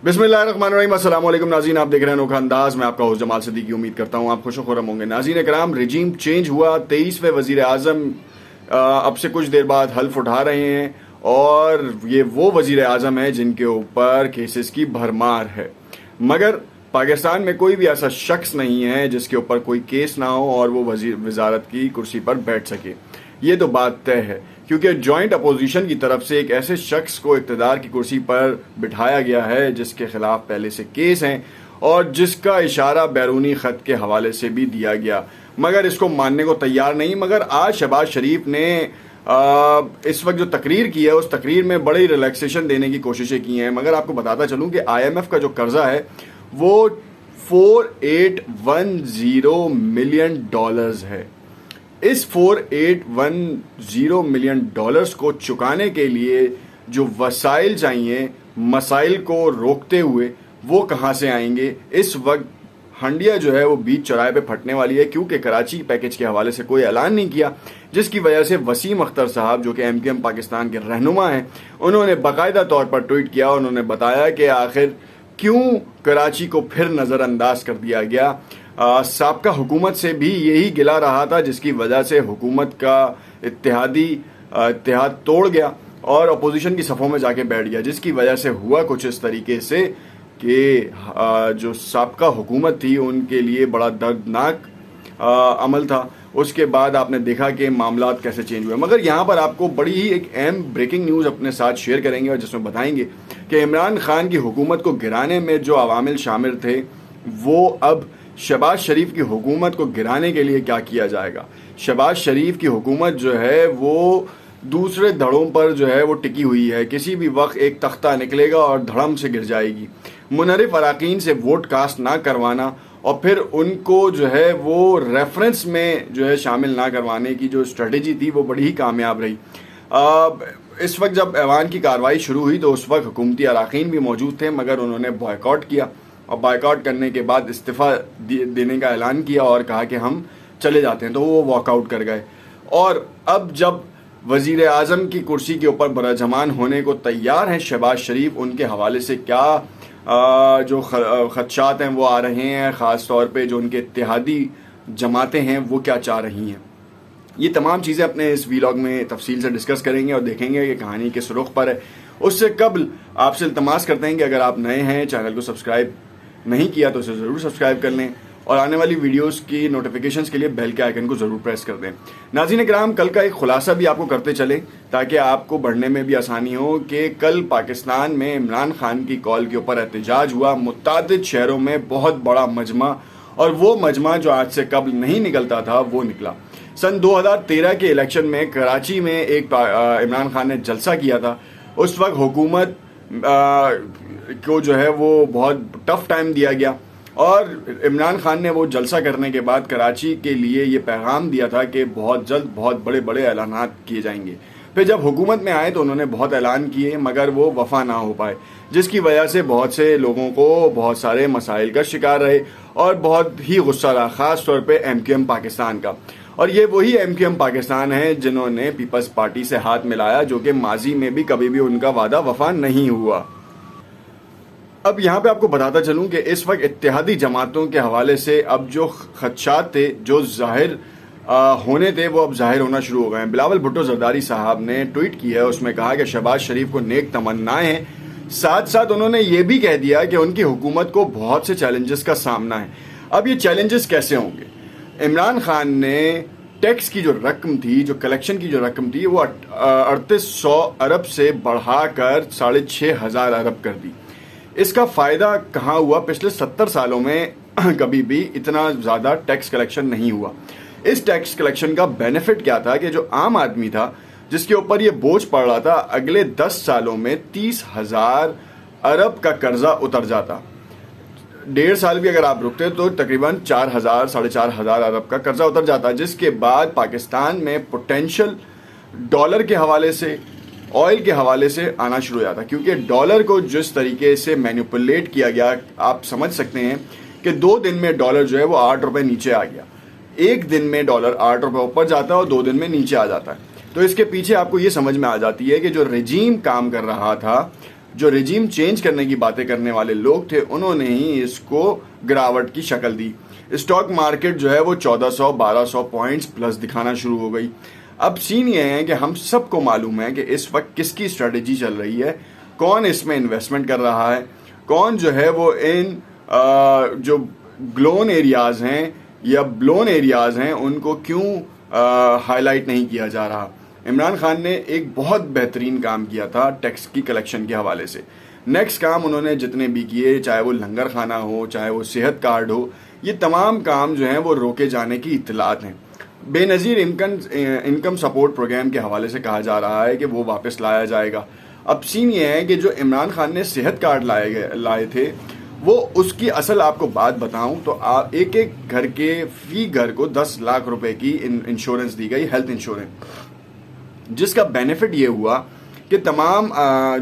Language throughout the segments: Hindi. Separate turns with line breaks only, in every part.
बिस्मिल्लाहिर्रहमानिर्रहीम। अस्सलाम वालेकुम नाज़रीन, आप देख रहे हैं अनोखा अंदाज। मैं आपका होस्ट जमाल सिद्दीकी। उम्मीद करता हूँ आप खुश खुरम होंगे। नाज़रीन कराम, रिजीम चेंज हुआ, 23वें वज़ीर आज़म अब से कुछ देर बाद हल्फ उठा रहे हैं और ये वो वज़ीर आज़म है जिनके ऊपर केसेस की भरमार है। मगर पाकिस्तान में कोई भी ऐसा शख्स नहीं है जिसके ऊपर कोई केस ना हो और वो वज़ारत की कुर्सी पर बैठ सके। ये तो बात तय है, क्योंकि जॉइंट अपोजिशन की तरफ से एक ऐसे शख्स को इक़्तिदार की कुर्सी पर बिठाया गया है जिसके खिलाफ पहले से केस हैं और जिसका इशारा बैरूनी ख़त के हवाले से भी दिया गया, मगर इसको मानने को तैयार नहीं। मगर आज शहबाज शरीफ ने इस वक्त जो तकरीर की है उस तकरीर में बड़ी रिलैक्सेशन देने की कोशिशें की हैं। मगर आपको बताता चलूँ कि IMF का जो कर्जा है वो 4810 मिलियन डॉलर्स है। इस 4810 मिलियन डॉलर्स को चुकाने के लिए जो वसाइल चाहिए, मसाइल को रोकते हुए वो कहाँ से आएंगे? इस वक्त हंडिया जो है वो बीच चौराहे पे फटने वाली है, क्योंकि कराची पैकेज के हवाले से कोई ऐलान नहीं किया, जिसकी वजह से वसीम अख्तर साहब जो कि MQM पाकिस्तान के रहनुमा हैं, उन्होंने बाकायदा तौर पर ट्वीट किया और उन्होंने बताया कि आखिर क्यों कराची को फिर नज़रअंदाज कर दिया गया। साबका हुकूमत से भी यही गिला रहा था, जिसकी वजह से हुकूमत का इत्तेहाद तोड़ गया और अपोजिशन की सफ़ों में जाके बैठ गया, जिसकी वजह से हुआ कुछ इस तरीके से कि जो साबका हुकूमत थी उनके लिए बड़ा दर्दनाक अमल था। उसके बाद आपने देखा कि मामलात कैसे चेंज हुए। मगर यहाँ पर आपको बड़ी ही एक अहम ब्रेकिंग न्यूज़ अपने साथ शेयर करेंगे और जिसमें बताएंगे कि इमरान खान की हुकूमत को गिराने में जो अवामिल शामिल थे वो अब शहबाज शरीफ की हुकूमत को गिराने के लिए क्या किया जाएगा। शहबाज शरीफ की हुकूमत जो है वो दूसरे धड़ों पर जो है वो टिकी हुई है, किसी भी वक्त एक तख्ता निकलेगा और धड़म से गिर जाएगी। मुनरिफ अराकीन से वोट कास्ट ना करवाना और फिर उनको जो है वो रेफरेंस में जो है शामिल ना करवाने की जो स्ट्रेटेजी थी वो बड़ी ही कामयाब रही। इस वक्त जब ऐवान की कार्रवाई शुरू हुई तो उस वक्त हुकूमती अराकीन भी मौजूद थे, मगर उन्होंने बॉयकॉट किया और बॉयकॉट करने के बाद इस्तीफ़ा देने का ऐलान किया और कहा कि हम चले जाते हैं, तो वो वॉकआउट कर गए। और अब जब वज़ीर आज़म की कुर्सी के ऊपर बराजमान होने को तैयार हैं शहबाज शरीफ, उनके हवाले से क्या जो खदशात हैं वो आ रहे हैं, ख़ास तौर पे जो उनके इत्तेहादी जमातें हैं वो क्या चाह रही हैं, ये तमाम चीज़ें अपने इस वीलॉग में तफसील से डिस्कस करेंगे और देखेंगे कि कहानी के सुरुख पर है। उससे कबल आपसे इल्तमास करते हैं कि अगर आप नए हैं, चैनल को सब्सक्राइब नहीं किया तो उसे ज़रूर सब्सक्राइब कर लें और आने वाली वीडियोस की नोटिफिकेशंस के लिए बेल के आइकन को ज़रूर प्रेस कर दें। नाज़रीन किराम, कल का एक खुलासा भी आपको करते चलें ताकि आपको बढ़ने में भी आसानी हो कि कल पाकिस्तान में इमरान खान की कॉल के ऊपर एहतजाज हुआ मुतादिद शहरों में, बहुत बड़ा मजमा, और वो मजमा जो आज से कबल नहीं निकलता था वो निकला। सन 2013 के इलेक्शन में कराची में एक इमरान खान ने जलसा किया था। उस वक्त हुकूमत को जो है वो बहुत टफ टाइम दिया गया और इमरान खान ने वो जलसा करने के बाद कराची के लिए ये पैगाम दिया था कि बहुत जल्द बहुत बड़े बड़े ऐलानात किए जाएंगे। फिर जब हुकूमत में आए तो उन्होंने बहुत ऐलान किए, मगर वो वफा ना हो पाए, जिसकी वजह से बहुत से लोगों को बहुत सारे मसाइल का शिकार रहे और बहुत ही गुस्सा रहा, ख़ास तौर पे MQM पाकिस्तान का। और ये वही MQM पाकिस्तान है जिन्होंने पीपल्स पार्टी से हाथ मिलाया, जो कि माजी में भी कभी भी उनका वादा वफा नहीं हुआ। अब यहाँ पे आपको बताता चलूँ कि इस वक्त इत्तेहादी जमातों के हवाले से अब जो खदशात थे, जो जाहिर होने थे, वो अब जाहिर होना शुरू हो गए हैं। बिलावल भुट्टो जरदारी साहब ने ट्वीट किया है, उसमें कहा कि शहबाज शरीफ को नेक तमन्नाएं हैं। साथ साथ उन्होंने ये भी कह दिया कि उनकी हुकूमत को बहुत से चैलेंजेस का सामना है। अब ये चैलेंजेस कैसे होंगे? इमरान खान ने टैक्स की जो रकम थी, जो कलेक्शन की जो रकम थी, वो 3800 अरब से बढ़ाकर 6500 अरब कर दी। इसका फ़ायदा कहाँ हुआ? पिछले 70 सालों में कभी भी इतना ज़्यादा टैक्स कलेक्शन नहीं हुआ। इस टैक्स कलेक्शन का बेनिफिट क्या था कि जो आम आदमी था जिसके ऊपर ये बोझ पड़ रहा था, अगले 10 सालों में 30,000 अरब का कर्जा उतर जाता। 1.5 साल भी अगर आप रुकते तो तकरीबन 4,000 साढ़े 4,000 अरब का कर्जा उतर जाता, जिसके बाद पाकिस्तान में पोटेंशियल डॉलर के हवाले से, ऑयल के हवाले से आना शुरू हो जाता। क्योंकि डॉलर को जिस तरीके से मैनिपुलेट किया गया, आप समझ सकते हैं कि 2 दिन में डॉलर जो है वो 8 रुपये नीचे आ गया। 1 दिन में डॉलर 8 रुपये ऊपर जाता है और 2 दिन में नीचे आ जाता है। तो इसके पीछे आपको ये समझ में आ जाती है कि जो रजीम काम कर रहा था जो रिजीम चेंज करने की बातें करने वाले लोग थे उन्होंने ही इसको गिरावट की शक्ल दी। स्टॉक मार्केट जो है वो 1400-1200 पॉइंट्स प्लस दिखाना शुरू हो गई। अब सीन ये है कि हम सबको मालूम है कि इस वक्त किसकी स्ट्रेटेजी चल रही है, कौन इसमें इन्वेस्टमेंट कर रहा है, कौन जो है वो इन जो ग्लोन एरियाज हैं या ब्लोन एरियाज हैं उनको क्यों हाईलाइट नहीं किया जा रहा। इमरान खान ने एक बहुत बेहतरीन काम किया था टैक्स की कलेक्शन के हवाले से। नेक्स्ट काम उन्होंने जितने भी किए, चाहे वो लंगर खाना हो, चाहे वो सेहत कार्ड हो, ये तमाम काम जो हैं वो रोके जाने की इत्तलात हैं। बेनज़ीर इनकम सपोर्ट प्रोग्राम के हवाले से कहा जा रहा है कि वो वापस लाया जाएगा। अब सीन ये है कि जो इमरान खान ने सेहत कार्ड लाए थे वो उसकी असल आपको बात बताऊं तो एक एक घर के फी घर को 10 लाख रुपए की इंश्योरेंस दी गई, हेल्थ इंश्योरेंस, जिसका बेनिफिट ये हुआ कि तमाम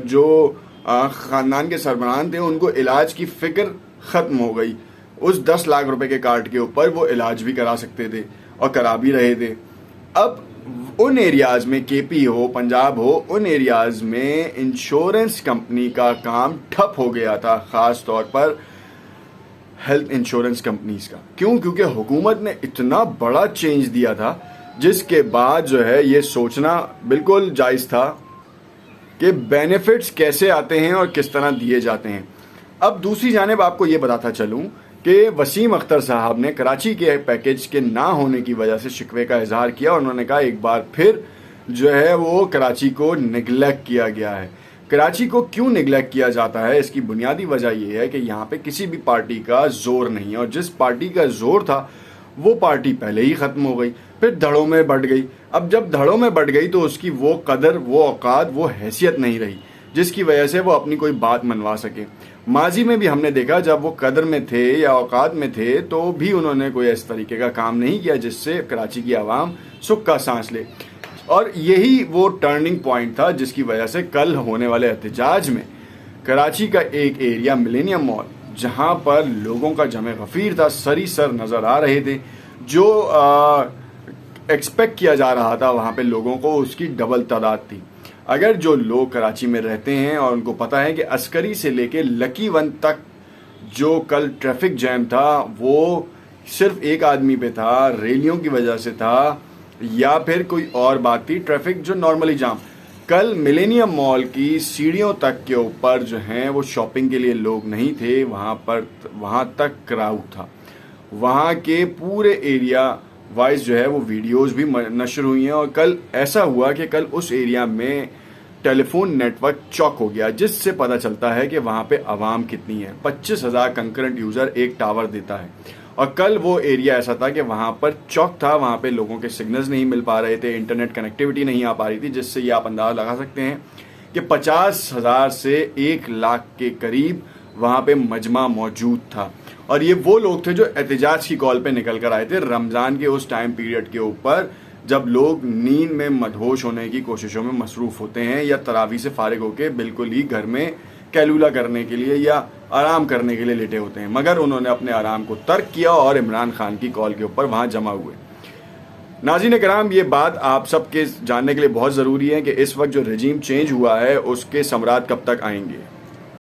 जो ख़ानदान के सरबराहान थे उनको इलाज की फ़िक्र ख़त्म हो गई। उस 10 लाख रुपए के कार्ड के ऊपर वो इलाज भी करा सकते थे और करा भी रहे थे। अब उन एरियाज़ में केपी हो, पंजाब हो, उन एरियाज़ में इंश्योरेंस कंपनी का काम ठप हो गया था, ख़ास तौर पर हेल्थ इंश्योरेंस कंपनीज का। क्यों? क्योंकि हुकूमत ने इतना बड़ा चेंज दिया था जिसके बाद जो है ये सोचना बिल्कुल जायज़ था कि बेनिफिट्स कैसे आते हैं और किस तरह दिए जाते हैं। अब दूसरी जानिब आपको ये बताता चलूँ कि वसीम अख्तर साहब ने कराची के पैकेज के ना होने की वजह से शिकवे का इजहार किया और उन्होंने कहा एक बार फिर जो है वो कराची को निगलेक्ट किया गया है। कराची को क्यों निगलेक्ट किया जाता है, इसकी बुनियादी वजह यह है कि यहाँ पे किसी भी पार्टी का जोर नहीं है और जिस पार्टी का जोर था वो पार्टी पहले ही ख़त्म हो गई, फिर धड़ों में बढ़ गई। अब जब धड़ों में बढ़ गई तो उसकी वो कदर, वो औकात, वो हैसियत नहीं रही जिसकी वजह से वो अपनी कोई बात मनवा सके। माजी में भी हमने देखा जब वो कदर में थे या औकात में थे तो भी उन्होंने कोई इस तरीके का काम नहीं किया जिससे कराची की आवाम सुख का सांस ले। और यही वो टर्निंग पॉइंट था जिसकी वजह से कल होने वाले एहतजाज में कराची का एक एरिया मिलेनियम मॉल, जहां पर लोगों का जमे गफीर था, सरी सर नज़र आ रहे थे, जो एक्सपेक्ट किया जा रहा था वहाँ पे लोगों को उसकी डबल तादाद थी। अगर जो लोग कराची में रहते हैं और उनको पता है कि अस्करी से लेके लकी वन तक जो कल ट्रैफिक जैम था वो सिर्फ एक आदमी पे था, रैलियों की वजह से था या फिर कोई और बात थी, ट्रैफिक जो नॉर्मली जाम, कल मिलेनियम मॉल की सीढ़ियों तक के ऊपर जो हैं वो शॉपिंग के लिए लोग नहीं थे, वहाँ तक क्राउड था। वहाँ के पूरे एरिया वाइज जो है वो वीडियोस भी नशर हुई हैं और कल ऐसा हुआ कि कल उस एरिया में टेलीफोन नेटवर्क चौक हो गया, जिससे पता चलता है कि वहाँ पे आवाम कितनी है। 25,000 कंकरेंट यूज़र एक टावर देता है और कल वो एरिया ऐसा था कि वहाँ पर चौक था, वहाँ पे लोगों के सिग्नल्स नहीं मिल पा रहे थे, इंटरनेट कनेक्टिविटी नहीं आ पा रही थी, जिससे ये आप अंदाज़ा लगा सकते हैं कि 50,000 से 1 लाख के करीब वहाँ पे मजमा मौजूद था। और ये वो लोग थे जो एहतजाज की कॉल पे निकल कर आए थे रमज़ान के उस टाइम पीरियड के ऊपर जब लोग नींद में मदहोश होने की कोशिशों में मसरूफ़ होते हैं या तरावी से फारिग होकर बिल्कुल ही घर में कैलूला करने के लिए या आराम करने के लिए लेटे होते हैं। मगर उन्होंने अपने आराम को तर्क किया और इमरान खान की कॉल के ऊपर वहाँ जमा हुए। नाज़रीन कराम, ये बात आप सबके जानने के लिए बहुत ज़रूरी है कि इस वक्त जो रजीम चेंज हुआ है उसके समरात कब तक आएंगे।